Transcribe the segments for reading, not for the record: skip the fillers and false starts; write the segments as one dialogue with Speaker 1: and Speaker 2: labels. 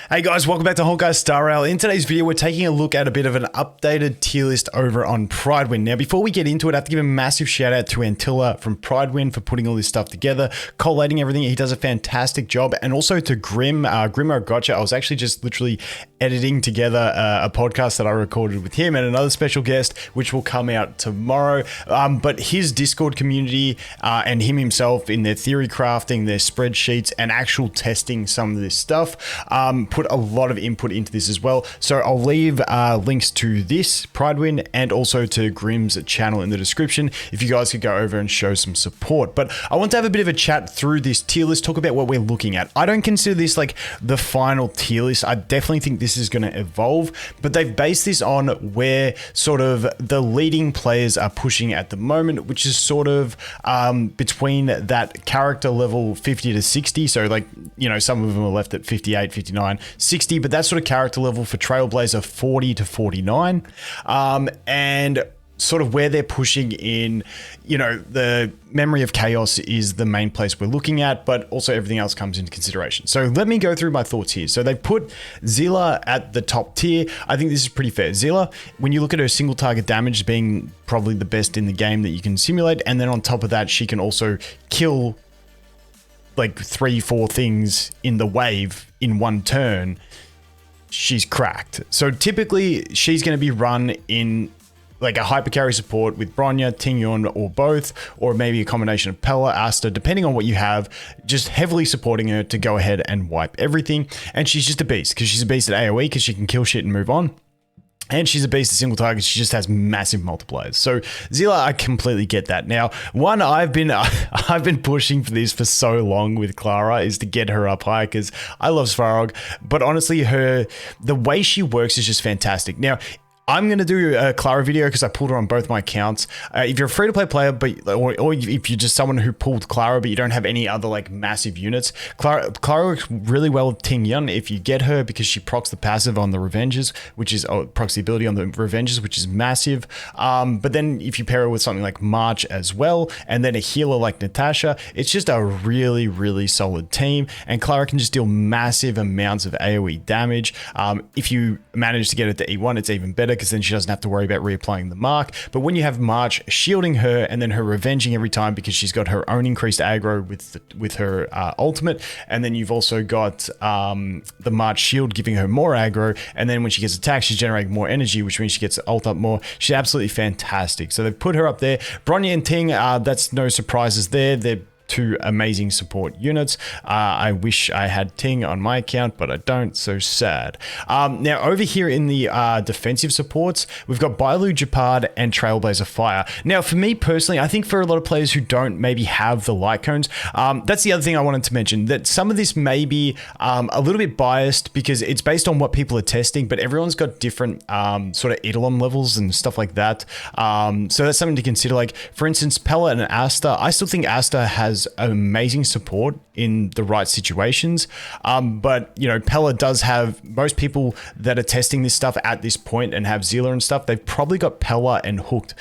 Speaker 1: Hey guys, welcome back to Honkai Star Rail. In today's video, we're taking a look at a bit of an updated tier list over on Pridewind. Now, before we get into it, I have to give a massive shout out to Antilla from Pridewind for putting all this stuff together, collating everything. He does a fantastic job. And also to Grim, Grimo Gotcha. I was actually just literally editing together a podcast that I recorded with him and another special guest, which will come out tomorrow. But his Discord community and him himself in their theory crafting, their spreadsheets, and actual testing some of this stuff, put a lot of input into this as well. So I'll leave links to this, Pridewind, and also to Grim's channel in the description if you guys could go over and show some support. But I want to have a bit of a chat through this tier list, talk about what we're looking at. I don't consider this like the final tier list. I definitely think this is going to evolve, but they've based this on where sort of the leading players are pushing at the moment, which is sort of between that character level 50 to 60. So like, you know, some of them are left at 58, 59, 60, but that sort of character level for Trailblazer 40 to 49. And sort of where they're pushing in, you know, the Memory of Chaos is the main place we're looking at, but also everything else comes into consideration. So let me go through my thoughts here. So they put Zilla at the top tier. I think this is pretty fair. Zilla, when you look at her single target damage being probably the best in the game that you can simulate, and then on top of that, she can also kill like 3-4 things in the wave in one turn. She's cracked. So typically she's going to be run in like a hypercarry support with Bronya, Tingyun, or both, or maybe a combination of Pela, Asta, depending on what you have, just heavily supporting her to go ahead and wipe everything. And she's just a beast, because she's a beast at AoE, because she can kill shit and move on. And she's a beast at single target. She just has massive multipliers. So Zilla, I completely get that. Now, one, I've been pushing for this for so long with Clara is to get her up high because I love Svarog. But honestly, the way she works is just fantastic. Now, I'm going to do a Clara video because I pulled her on both my accounts. If you're a free-to-play player, or if you're just someone who pulled Clara, but you don't have any other like massive units, Clara works really well with Tingyun if you get her because she procs the passive on the Revenges, which is procs the ability on the Revenges, which is massive. But then if you pair her with something like March as well, and then a healer like Natasha, it's just a really, really solid team. And Clara can just deal massive amounts of AoE damage. If you manage to get it to E1, it's even better, because then she doesn't have to worry about reapplying the mark. But when you have March shielding her and then her revenging every time because she's got her own increased aggro with her ultimate, and then you've also got the March shield giving her more aggro, and then when she gets attacked, she's generating more energy, which means she gets ult up more. She's absolutely fantastic. So they've put her up there. Bronya and Ting, that's no surprises there. They're two amazing support units. I wish I had Ting on my account, but I don't, so sad. Now over here in the defensive supports, we've got Bailu, Gepard, and Trailblazer Fire. Now for me personally, I think for a lot of players who don't maybe have the light cones, that's the other thing I wanted to mention, that some of this may be a little bit biased because it's based on what people are testing, but everyone's got different sort of Eidolon levels and stuff like that. So that's something to consider. Like for instance, Pela and Asta, I still think Asta has amazing support in the right situations, but you know, Pela does have, most people that are testing this stuff at this point and have Zilla and stuff, they've probably got Pela and Hooked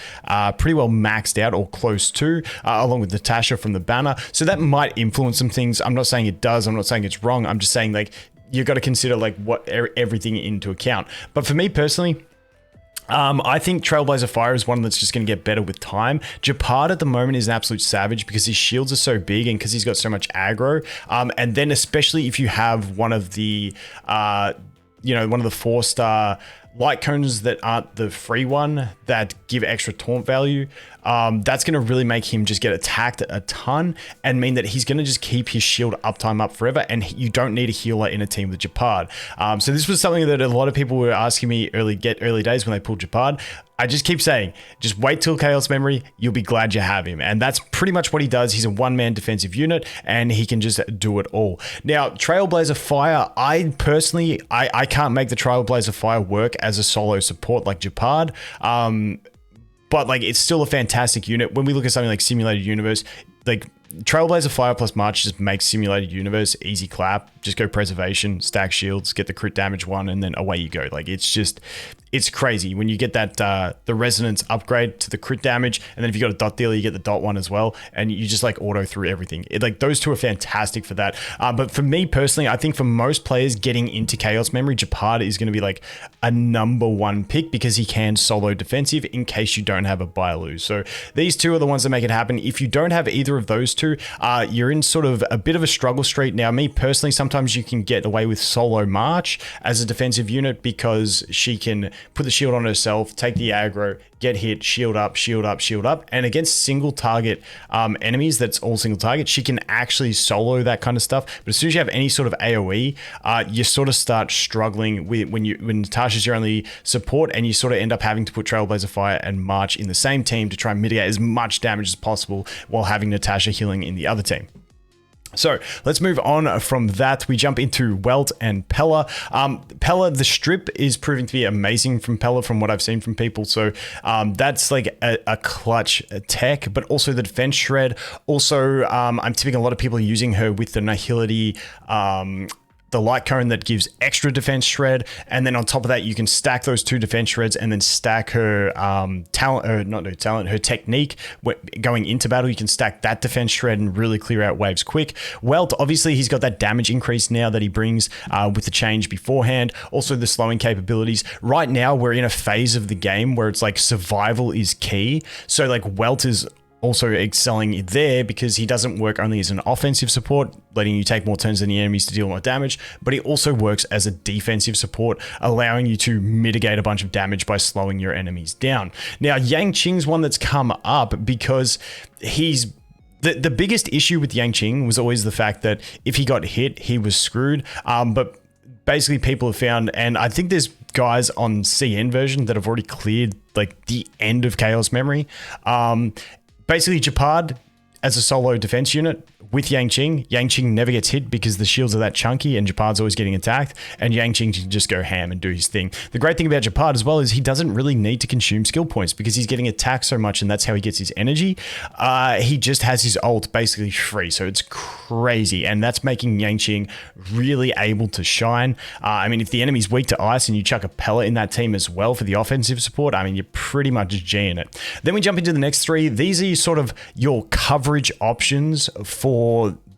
Speaker 1: pretty well maxed out or close to, along with Natasha from the banner. So that might influence some things. I'm not saying it does, I'm not saying it's wrong, I'm just saying like you've got to consider like what everything into account. But for me personally, I think Trailblazer Fire is one that's just going to get better with time. Gepard at the moment is an absolute savage because his shields are so big and because he's got so much aggro. And then especially if you have one of the, you know, one of the 4-star light cones that aren't the free one that give extra taunt value, that's going to really make him just get attacked a ton and mean that he's going to just keep his shield uptime up forever, and you don't need a healer in a team with Gepard. So this was something that a lot of people were asking me early days when they pulled Gepard. I just keep saying, just wait till Chaos Memory, you'll be glad you have him. And that's pretty much what he does. He's a one-man defensive unit and he can just do it all. Now, Trailblazer Fire, I personally, I can't make the Trailblazer Fire work as a solo support like Gepard. But like, it's still a fantastic unit. When we look at something like Simulated Universe, like Trailblazer Fire plus March just makes Simulated Universe easy clap. just go preservation, stack shields, get the crit damage one, and then away you go. Like it's crazy when you get that the resonance upgrade to the crit damage, and then if you got a dot dealer, you get the dot one as well, and you just like auto through everything. Like those two are fantastic for that. But for me personally, I think for most players getting into Chaos Memory, Gepard is going to be like a #1 pick because he can solo defensive in case you don't have a buy lose. So these two are the ones that make it happen. If you don't have either of those two, you're in sort of a bit of a struggle street. Now, me personally, sometimes you can get away with solo March as a defensive unit because she can put the shield on herself, take the aggro, get hit, shield up, shield up, shield up. And against single target enemies, that's all single target, she can actually solo that kind of stuff. But as soon as you have any sort of AoE, you sort of start struggling with when Natasha's your only support, and you sort of end up having to put Trailblazer Fire and March in the same team to try and mitigate as much damage as possible while having Natasha healing in the other team. So let's move on from that. We jump into Welt and Pela. Pela, the strip is proving to be amazing from Pela from what I've seen from people. So that's like a clutch tech, but also the defense shred. Also, I'm tipping a lot of people are using her with the Nihility, the light cone that gives extra defense shred, and then on top of that you can stack those two defense shreds and then stack her her technique going into battle. You can stack that defense shred and really clear out waves quick. Welt, obviously he's got that damage increase now that he brings with the change beforehand, also the slowing capabilities. Right now we're in a phase of the game where it's like survival is key, so like Welt is also excelling there because he doesn't work only as an offensive support, letting you take more turns than the enemies to deal more damage, but he also works as a defensive support, allowing you to mitigate a bunch of damage by slowing your enemies down. Now, Yanqing's one that's come up because he's the biggest issue with Yanqing was always the fact that if he got hit, he was screwed. But basically people have found, and I think there's guys on CN version that have already cleared like the end of Chaos Memory. Basically, Gepard as a solo defense unit with Yanqing. Yanqing never gets hit because the shields are that chunky and Gepard's always getting attacked, and Yanqing can just go ham and do his thing. The great thing about Gepard as well is he doesn't really need to consume skill points because he's getting attacked so much, and that's how he gets his energy. He just has his ult basically free, so it's crazy, and that's making Yanqing really able to shine. I mean, if the enemy's weak to ice and you chuck a Pela in that team as well for the offensive support, I mean, you're pretty much G'ing it. Then we jump into the next three. These are sort of your coverage options for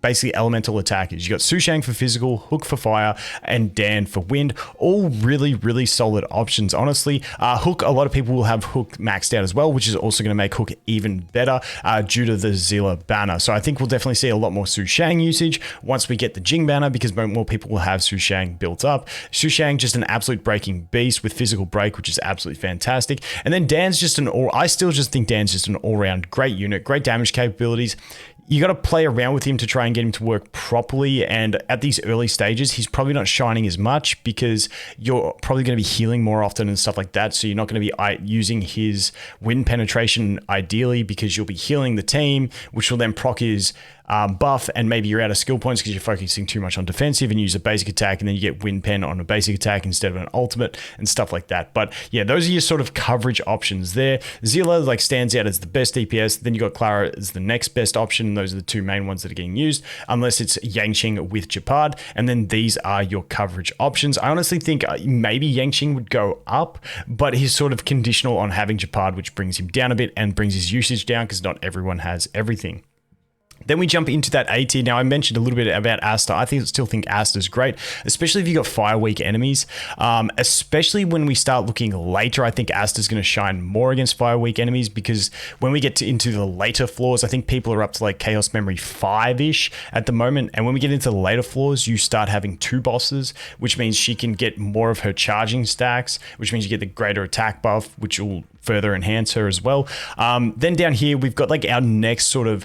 Speaker 1: basically elemental attackers. You got Sushang for physical, Hook for fire, and Dan for wind. All really, really solid options, honestly. Hook, a lot of people will have Hook maxed out as well, which is also going to make Hook even better due to the Zilla banner. So I think we'll definitely see a lot more Sushang usage once we get the Jing banner because more people will have Sushang built up. Sushang, just an absolute breaking beast with physical break, which is absolutely fantastic. And then Dan's just I still just think Dan's just an all-round great unit, great damage capabilities. You got to play around with him to try and get him to work properly. And at these early stages, he's probably not shining as much because you're probably going to be healing more often and stuff like that. So you're not going to be using his wind penetration ideally because you'll be healing the team, which will then proc his buff, and maybe you're out of skill points because you're focusing too much on defensive and use a basic attack, and then you get wind pen on a basic attack instead of an ultimate and stuff like that. But yeah, those are your sort of coverage options there. Zilla like stands out as the best DPS. Then you got Clara as the next best option. Those are the two main ones that are getting used, unless it's Yanqing with Gepard. And then these are your coverage options. I honestly think maybe Yanqing would go up, but he's sort of conditional on having Gepard, which brings him down a bit and brings his usage down because not everyone has everything. Then we jump into that A tier. Now, I mentioned a little bit about Asta. I still think Asta's great, especially if you've got fire weak enemies. Especially when we start looking later, I think Asta's going to shine more against fire weak enemies because when we get into the later floors, I think people are up to like Chaos Memory 5-ish at the moment. And when we get into the later floors, you start having two bosses, which means she can get more of her charging stacks, which means you get the greater attack buff, which will further enhance her as well. Then down here, we've got like our next sort of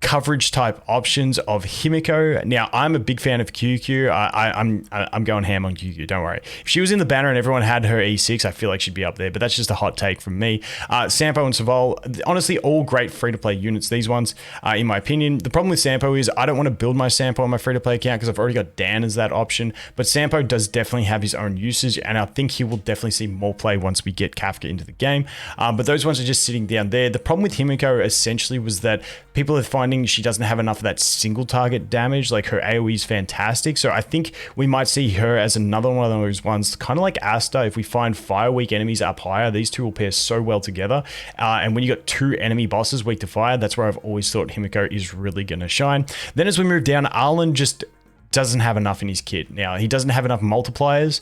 Speaker 1: coverage type options of Himiko. Now, I'm a big fan of QQ. I'm going ham on QQ, don't worry. If she was in the banner and everyone had her E6, I feel like she'd be up there, but that's just a hot take from me. Sampo and Savol, honestly, all great free-to-play units, these ones, in my opinion. The problem with Sampo is I don't want to build my Sampo on my free-to-play account because I've already got Dan as that option, but Sampo does definitely have his own usage, and I think he will definitely see more play once we get Kafka into the game. But those ones are just sitting down there. The problem with Himiko essentially was that people are finding finding she doesn't have enough of that single target damage. Like her AoE is fantastic. So I think we might see her as another one of those ones, kind of like Asta. If we find fire weak enemies up higher, these two will pair so well together. And when you got two enemy bosses weak to fire, that's where I've always thought Himiko is really going to shine. Then as we move down, Arlan just doesn't have enough in his kit. Now, he doesn't have enough multipliers.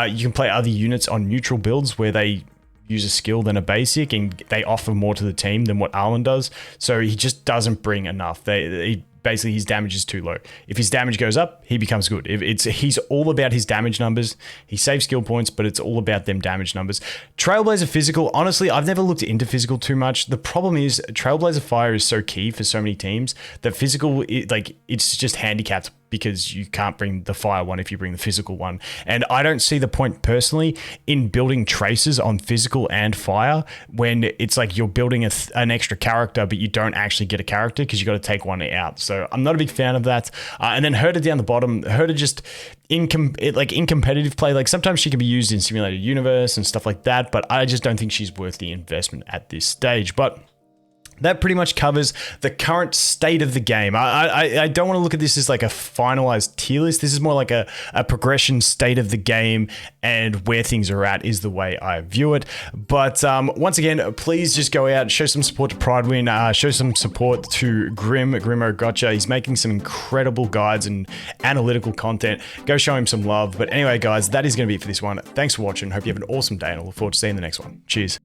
Speaker 1: You can play other units on neutral builds where they use a skill than a basic, and they offer more to the team than what Arlan does. So he just doesn't bring enough. Basically, his damage is too low. If his damage goes up, he becomes good. He's all about his damage numbers. He saves skill points, but it's all about them damage numbers. Trailblazer Physical, honestly, I've never looked into Physical too much. The problem is Trailblazer Fire is so key for so many teams that Physical, it's just handicapped because you can't bring the fire one if you bring the physical one. And I don't see the point personally in building traces on physical and fire when it's like you're building an extra character, but you don't actually get a character because you got to take one out. So I'm not a big fan of that. And then Herta down the bottom, Herta just in competitive play, like sometimes she can be used in Simulated Universe and stuff like that, but I just don't think she's worth the investment at this stage. But that pretty much covers the current state of the game. I don't want to look at this as like a finalized tier list. This is more like a progression state of the game, and where things are at is the way I view it. But once again, please just go out, show some support to Pridewin, show some support to Grimo Gotcha. He's making some incredible guides and analytical content. Go show him some love. But anyway, guys, that is going to be it for this one. Thanks for watching. Hope you have an awesome day, and I look forward to seeing the next one. Cheers.